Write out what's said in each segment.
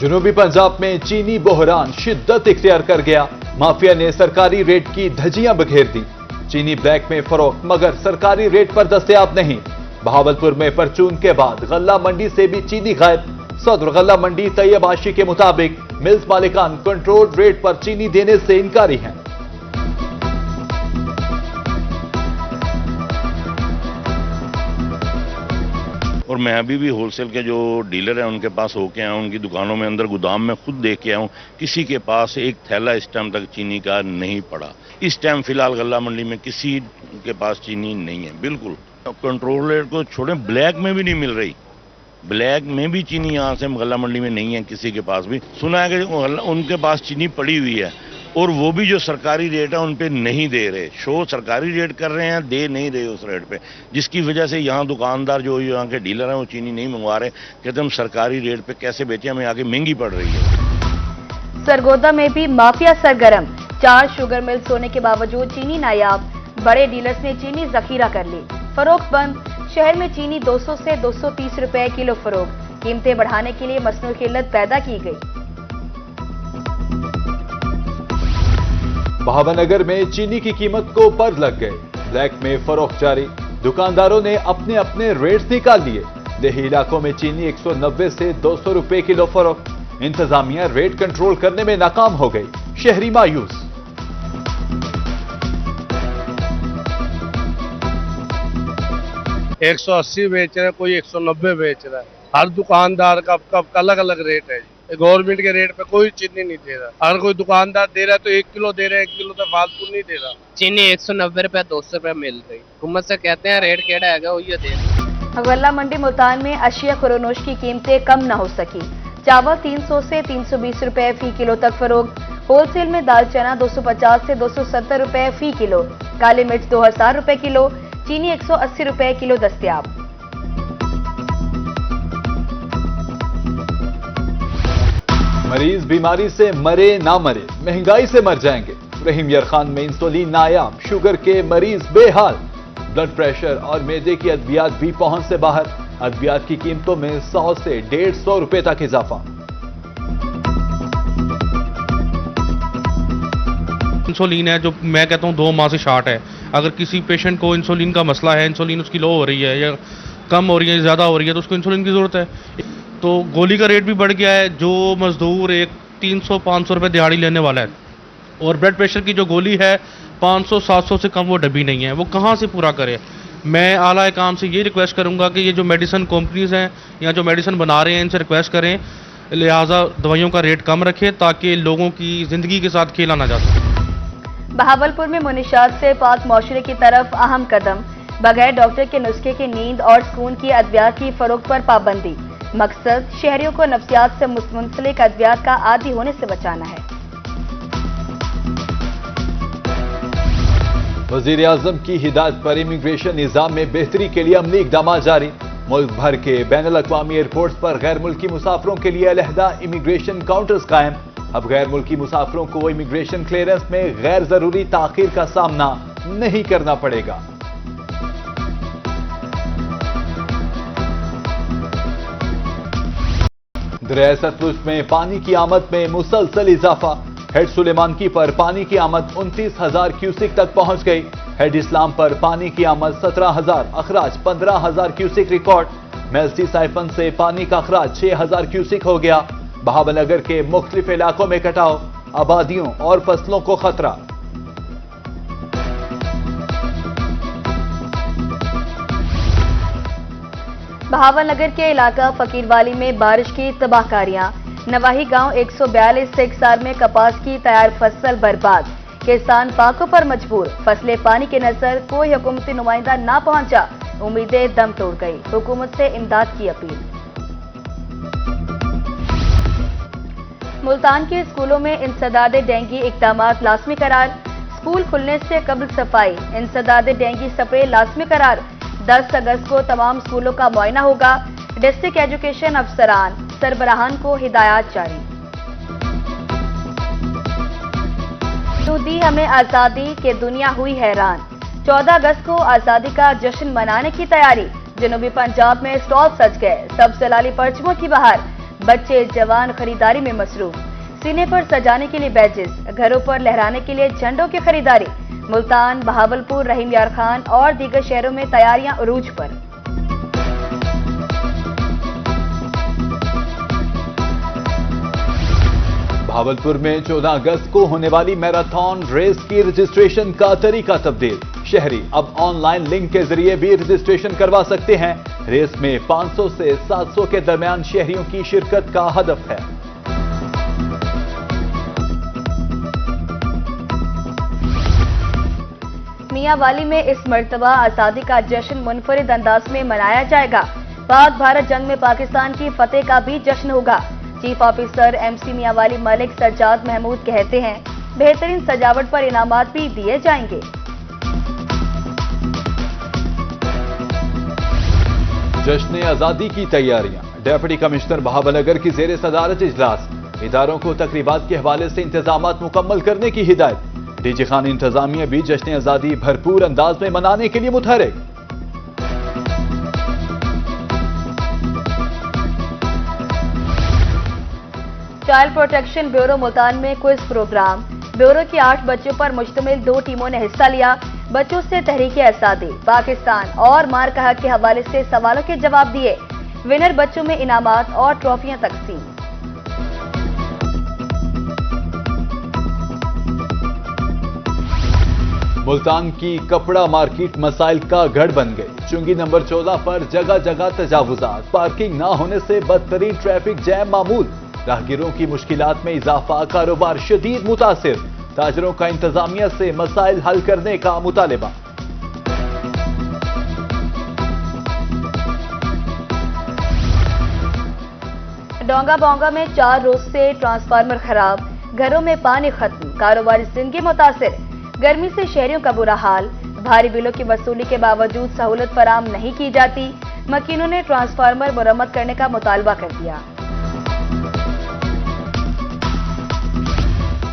जनूबी पंजाब में चीनी बहरान शिद्दत इख्तियार कर गया। माफिया ने सरकारी रेट की धज्जियां बखेर दी। चीनी ब्लैक में फरोख्त मगर सरकारी रेट पर दस्तयाब नहीं। बहावलपुर में परचून के बाद गल्ला मंडी से भी चीनी गायब। सदर गल्ला मंडी तैयब आशी के मुताबिक मिल्स मालिकान कंट्रोल रेट पर चीनी देने से इनकारी हैं। और मैं अभी भी होलसेल के जो डीलर हैं उनके पास होके आया हूं, उनकी दुकानों में अंदर गोदाम में खुद देख के आया हूं, किसी के पास एक थैला इस टाइम तक चीनी का नहीं पड़ा। इस टाइम फिलहाल गल्ला मंडी में किसी के पास चीनी नहीं है। बिल्कुल कंट्रोल रेट को छोड़ें, ब्लैक में भी नहीं मिल रही। ब्लैक में भी चीनी यहाँ से गल्ला मंडी में नहीं है किसी के पास भी। सुना है कि उनके पास चीनी पड़ी हुई है और वो भी जो सरकारी रेट है उन पे नहीं दे रहे। शो सरकारी रेट कर रहे हैं, दे नहीं रहे उस रेट पे, जिसकी वजह से यहाँ दुकानदार जो यहाँ के डीलर हैं वो चीनी नहीं मंगवा रहे। कहते हम सरकारी रेट पे कैसे बेचें, हमें आगे महंगी पड़ रही है। सरगोदा में भी माफिया सरगर्म। 4 शुगर मिल्स होने के बावजूद चीनी नायाब। बड़े डीलर्स ने चीनी जखीरा कर ली। फरोख्त बंद। शहर में चीनी 200 से 230 रुपए किलो फरोख्त। कीमतें बढ़ाने के लिए मसनूई किल्लत पैदा की गई। बहावनगर में चीनी की कीमत को पर लग गए। ब्लैक में फरोख्त जारी। दुकानदारों ने अपने अपने रेट्स निकाल लिए। देही इलाकों में चीनी 190 से 200 रुपए किलो फरोख्त। इंतजामिया रेट कंट्रोल करने में नाकाम हो गई। शहरी मायूस। 180 बेच रहा है, कोई 190 बेच रहा है। हर दुकानदार का अलग अलग रेट है। गवर्नमेंट के रेट पे कोई चीनी नहीं दे रहा। अगर कोई दुकानदार दे रहा है तो 1 किलो दे रहा है, 1 किलो तो फालतू नहीं दे रहा। चीनी 190 रुपए 200 रुपए मिल रही। हुकूमत से कहते हैं रेट केड़ा है वही दे। गल्ला मंडी मुल्तान में अशिया खुरोनोश की कीमतें कम न हो सकी। चावल 300 से 320 रुपए फी किलो तक फरोख्त। होलसेल में दाल चना 250 से 270 रुपए फी किलो। काली मिर्च 2000 रुपए किलो। चीनी 180 रुपए किलो दस्तयाब। मरीज बीमारी से मरे ना मरे, महंगाई से मर जाएंगे। रहीम यार खान में इंसुलिन नायाब। शुगर के मरीज बेहाल। ब्लड प्रेशर और मैदे की अद्वियात भी पहुंच से बाहर। अद्वियात की कीमतों में 100 से 150 रुपए तक इजाफा। इंसुलिन है जो मैं कहता हूं 2 माह से शार्ट है। अगर किसी पेशेंट को इंसुलिन का मसला है, इंसुलिन उसकी लो हो रही है या कम हो रही है, ज्यादा हो रही है, तो उसको इंसुलिन की जरूरत है। तो गोली का रेट भी बढ़ गया है। जो मजदूर एक 300-500 रुपए दिहाड़ी लेने वाला है और ब्लड प्रेशर की जो गोली है 500-700 से कम वो डब्बी नहीं है, वो कहाँ से पूरा करे। मैं आला काम से ये रिक्वेस्ट करूंगा कि ये जो मेडिसिन कंपनीज हैं या जो मेडिसिन बना रहे हैं इनसे रिक्वेस्ट करें, लिहाजा दवाइयों का रेट कम रखें ताकि लोगों की जिंदगी के साथ खेला ना जा सके। बहावलपुर में मुनिशात से पाक मौशरे की तरफ अहम कदम। बगैर डॉक्टर के नुस्खे की नींद और सुकून की अद्वियात की फरोख्त पर पाबंदी। मकसद शहरियों को नफ्सियात से मुंसलिक अद्वियात का आदी होने से बचाना है। वजीर आजम की हिदायत पर इमिग्रेशन निजाम में बेहतरी के लिए अमली इकदाम जारी। मुल्क भर के बैनुल अक़वामी एयरपोर्ट्स पर गैर मुल्की मुसाफिरों के लिए अलहदा इमिग्रेशन काउंटर्स कायम। अब गैर मुल्की मुसाफिरों को इमिग्रेशन क्लियरेंस में गैर जरूरी ताखीर का सामना नहीं करना पड़ेगा। दरिया सतलुज में पानी की आमद में मुसलसल इजाफा। हेड सुलेमानकी पर पानी की आमद 29,000 क्यूसिक तक पहुंच गई। हेड इस्लाम पर पानी की आमद 17,000, अखराज 15,000 क्यूसिक रिकॉर्ड। मेल्सी साइफन से पानी का अखराज 6,000 क्यूसिक हो गया। बहावनगर के मुख्तलिफ इलाकों में कटाव, आबादियों और फसलों को खतरा। बहावनगर के इलाका फकीरवाली में बारिश की तबाहकारियां। नवाही गांव 142 हेक्टेयर में कपास की तैयार फसल बर्बाद। किसान पाकों पर मजबूर। फसलें पानी के नजर कोई हुकूमती नुमाइंदा ना पहुंचा। उम्मीदें दम तोड़ गई। हुकूमत से इमदाद की अपील। मुल्तान के स्कूलों में इंसदाद डेंगू इक़दामात लाजमी करार। स्कूल खुलने से कबल सफाई, इंसदाद डेंगू स्प्रे लाजमी करार। 10 अगस्त को तमाम स्कूलों का मुआयना होगा। डिस्ट्रिक्ट एजुकेशन अफसरान सरबराहान को हिदायत जारी। तो दी हमें आजादी के दुनिया हुई हैरान। 14 अगस्त को आजादी का जश्न मनाने की तैयारी। जनूबी पंजाब में स्टॉल सज गए। सब सलाली परचमों की बहार। बच्चे जवान खरीदारी में मसरूफ। सीने पर सजाने के लिए बैजेस, घरों पर लहराने के लिए झंडों की खरीदारी। मुल्तान, बहावलपुर, रहीम यार खान और दीगर शहरों में तैयारियां उरूज पर। भावलपुर में 14 अगस्त को होने वाली मैराथन रेस की रजिस्ट्रेशन का तरीका तब्दील। शहरी अब ऑनलाइन लिंक के जरिए भी रजिस्ट्रेशन करवा सकते हैं। रेस में 500 से 700 के दरमियान शहरियों की शिरकत का हदफ है। मियांवाली में इस मर्तबा आजादी का जश्न मुनफरिद अंदाज में मनाया जाएगा। पाक भारत जंग में पाकिस्तान की फतेह का भी जश्न होगा। Chief officer MC Mianwali Malik Sajjad Mahmood कहते हैं, बेहतरीन सजावट पर इनामात भी दिए जाएंगे। जश्न आजादी की तैयारियां। डेप्यूटी कमिश्नर बहावलनगर की जेर सदारत इजलास। इदारों को तकरीबात के हवाले से इंतजामात मुकम्मल करने की हिदायत। डीजी खान इंतजामिया भी जश्न आजादी भरपूर अंदाज में मनाने के लिए मुतहरिक। चाइल्ड प्रोटेक्शन ब्यूरो मुल्तान में क्विज प्रोग्राम। ब्यूरो की 8 बच्चों पर मुश्तमिल 2 टीमों ने हिस्सा लिया। बच्चों से तहरीक आजादी, पाकिस्तान और मारकहा के हवाले से सवालों के जवाब दिए। विनर बच्चों में इनामात और ट्रॉफियां तकसीम। मुल्तान की कपड़ा मार्केट मसाइल का गढ़ बन गई। चुंगी नंबर 14 पर जगह जगह तजावुजात, पार्किंग ना होने से बदतरीन ट्रैफिक जैम मामूल। राहगीरों की मुश्किलात में इजाफा, कारोबार शदीद मुतासिर। ताजरों का इंतजामिया से मसाइल हल करने का मुतालबा। डोंगा बोंगा में 4 रोज से ट्रांसफार्मर खराब, घरों में पानी खत्म, कारोबारी जिंदगी मुतासिर। गर्मी से शहरियों का बुरा हाल, भारी बिलों की वसूली के बावजूद सहूलत फराम नहीं की जाती। मकीनों ने ट्रांसफार्मर मुरम्मत करने का मुतालबा कर दिया।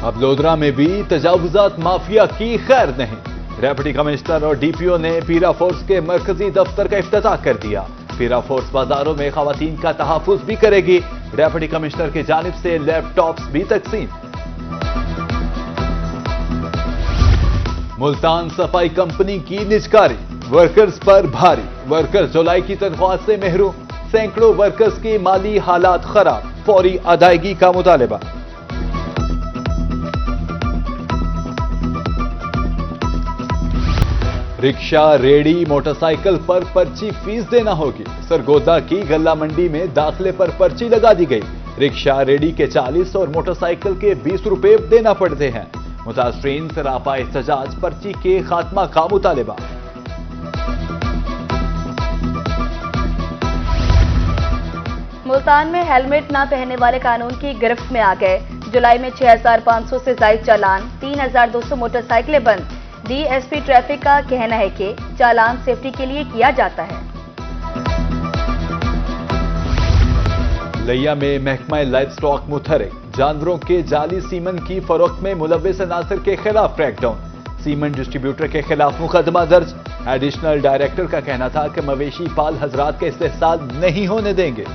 अब लोधरा में भी तजावुजात माफिया की खैर नहीं। डेप्यूटी कमिश्नर और डीपीओ ने पीरा फोर्स के मरकजी दफ्तर का इफ्तिताह कर दिया। पीरा फोर्स बाजारों में खवातीन का तहफ्फुज भी करेगी। डेप्यूटी कमिश्नर की जानिब से लैपटॉप्स भी तकसीम। मुल्तान सफाई कंपनी की निजकारी, वर्कर्स पर भारी। वर्कर्स जुलाई की तनख्वाह से महरूम। सैकड़ों वर्कर्स की माली हालात खराब, फौरी अदायगी का मुतालबा। रिक्शा, रेडी, मोटरसाइकिल पर पर्ची फीस देना होगी। सरगोदा की गल्ला मंडी में दाखिले पर पर्ची लगा दी गई। रिक्शा, रेडी के 40 और मोटरसाइकिल के 20 रुपए देना पड़ते हैं। मुतासरीन सरापा एहतजाज, पर्ची के खात्मा का मुतालबा। मुल्तान में हेलमेट न पहनने वाले कानून की गिरफ्त में आ गए। जुलाई में 6500 से ज्यादा चालान, 3200 मोटरसाइकिलें बंद। डीएसपी ट्रैफिक का कहना है कि चालान सेफ्टी के लिए किया जाता है। लिया में महकमा लाइफ स्टॉक मुतहरिक। जानवरों के जाली सीमन की फरोख्त में मुलव्विस अनासर के खिलाफ क्रैकडाउन। सीमन डिस्ट्रीब्यूटर के खिलाफ मुकदमा दर्ज। एडिशनल डायरेक्टर का कहना था कि मवेशी पाल हजरात का इस्तेहसाल नहीं होने देंगे।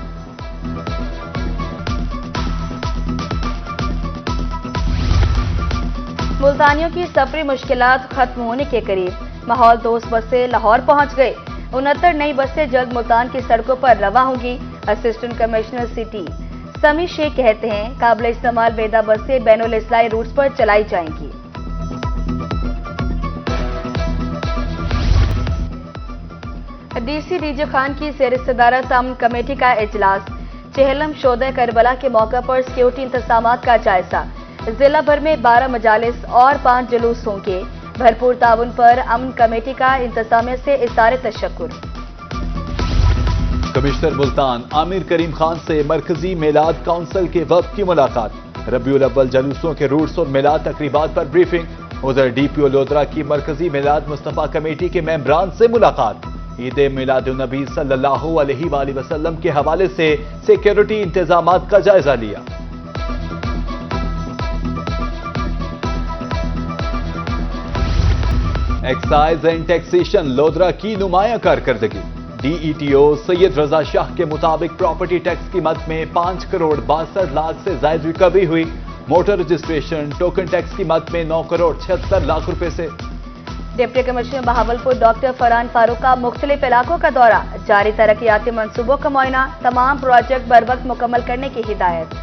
मुल्तानियों की सफरी मुश्किलात खत्म होने के करीब। माहौल दोस्त बसें लाहौर पहुंच गई। 69 नई बसें जल्द मुल्तान की सड़कों पर रवा होंगी। असिस्टेंट कमिश्नर सिटी समी शेख कहते हैं, काबिल इस्तेमाल वेदा बसें बैनुल इस्लाही रूट्स पर चलाई जाएंगी। डीसी डीजे खान की जेर सदारत अमन कमेटी का इजलास। चेहलम शोदे करबला के मौके पर सिक्योरिटी इंतजामात का जायजा। जिला भर में 12 मजालिस और 5 जुलूस होंगे। भरपूर ताउन पर अमन कमेटी का इंतजामिया से इज़हार तशक्कुर। कमिश्नर मुल्तान आमिर करीम खान से मरकजी मेलाद काउंसिल के वक्त की मुलाकात। रबीउल अव्वल जुलूसों के रूट्स और मेलाद तकरीबात पर ब्रीफिंग। उधर डीपीओ लोधरा की मरकजी मेलाद मुस्तफा कमेटी के मेंबरान से मुलाकात। ईद मिलाद नबी सल्लल्लाहु अलैहि वसल्लम के हवाले से सिक्योरिटी इंतजामात का जायजा लिया। एक्साइज एंड टैक्सेशन लोधरा की नुमाया कारकर्दगी। डीईटीओ सैयद रजा शाह के मुताबिक प्रॉपर्टी टैक्स कीमत में 5 करोड़ 62 लाख से ज्यादा रिकवरी हुई। मोटर रजिस्ट्रेशन टोकन टैक्स कीमत में 9 करोड़ 76 लाख रुपए से। Deputy commissioner Bahawalpur doctor Farhan Farooq का मुख्तलिफ इलाकों का दौरा, जारी तरक्याती मंसूबों का मुआयना, तमाम प्रोजेक्ट बर वक्त मुकम्मल करने की हिदायत।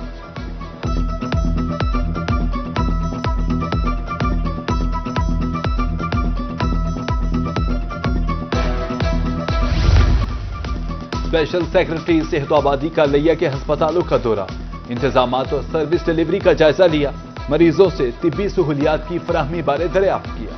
स्पेशल सेक्रेटरी सेहत आबादी का लिया के अस्पतालों का दौरा, इंतजामात और सर्विस डिलीवरी का जायजा लिया, मरीजों से तिब्बी सहूलियात की फराहमी बारे दरियाफ्त किया।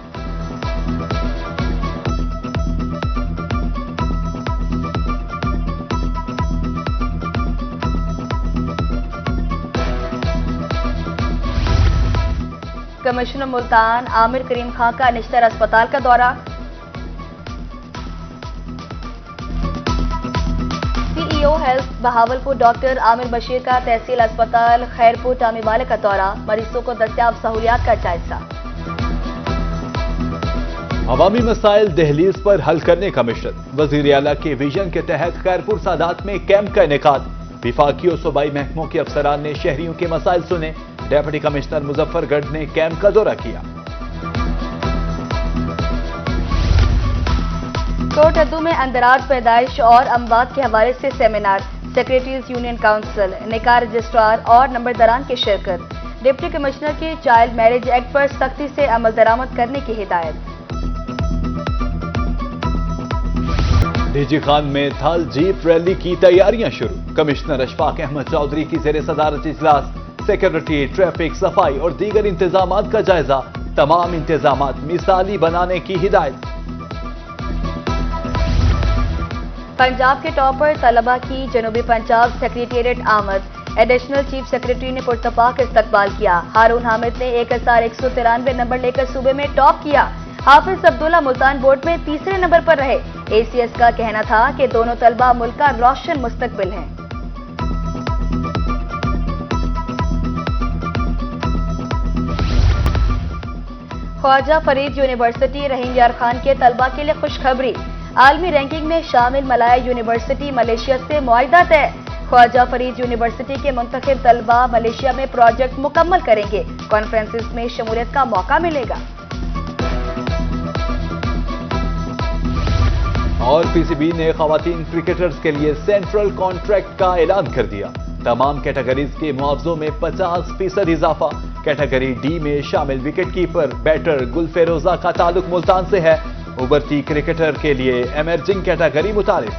कमिश्नर मुल्तान आमिर करीम खां का निश्तर अस्पताल का दौरा, CEO health Bahawalpur doctor Aamir Bashir का तहसील अस्पताल खैरपुर टामीवाले का दौरा, मरीजों को दस्तयाब सहूलियात का जायजा। अवामी मसाइल दहलीज पर हल करने का मिशन, वजीर आला के विजन के तहत खैरपुर सादात में कैंप का इनेकाद, विफाकी और सूबाई महकमों के अफसरान ने शहरियों के मसाइल सुने। डेप्यूटी कमिश्नर मुजफ्फरगढ़ ने कैंप का दौरा किया। कोटअद्दू में अंदराज पैदाइश और अमवात के हवाले से सेमिनार, सेक्रेटरीज यूनियन काउंसिल, निकाह रजिस्ट्रार और नंबरदारान की शिरकत। डिप्टी कमिश्नर की चाइल्ड मैरिज एक्ट पर सख्ती से अमल दरामद करने की हिदायत। डीजी खान में थल जीप रैली की तैयारियां शुरू, कमिश्नर अशफाक अहमद चौधरी की जेर सदारत इजलास, सेक्रेटरी ट्रैफिक सफाई और दीगर इंतजामात का जायजा, तमाम इंतजामात मिसाली बनाने की हिदायत। पंजाब के टॉपर तलबा की जनूबी पंजाब सेक्रेटेरिएट आमद, एडिशनल चीफ सेक्रेटरी ने पुरतपाक इस्तकबाल किया। हारून हामिद ने 1193 नंबर लेकर सूबे में टॉप किया। हाफिज अब्दुल्ला मुल्तान बोर्ड में तीसरे नंबर पर रहे। एसीएस का कहना था कि दोनों तलबा मुल्क का रोशन मुस्तकबिल हैं। ख्वाजा फरीद यूनिवर्सिटी रहीम यार खान के तलबा के लिए खुशखबरी, आलमी रैंकिंग में शामिल मलाया यूनिवर्सिटी मलेशिया से मुआहिदा तय। ख्वाजा फरीद यूनिवर्सिटी के मुंतखब तलबा मलेशिया में प्रोजेक्ट मुकम्मल करेंगे, कॉन्फ्रेंसिस में शमूलियत का मौका मिलेगा। और पीसीबी ने खवातीन क्रिकेटर्स के लिए सेंट्रल कॉन्ट्रैक्ट का ऐलान कर दिया, तमाम कैटेगरीज के मुआवजों में 50% इजाफा। कैटेगरी डी में शामिल विकेटकीपर बैटर गुलफेरोजा का ताल्लुक मुल्तान से है, उभरती क्रिकेटर के लिए एमर्जिंग कैटेगरी मुतारिफ।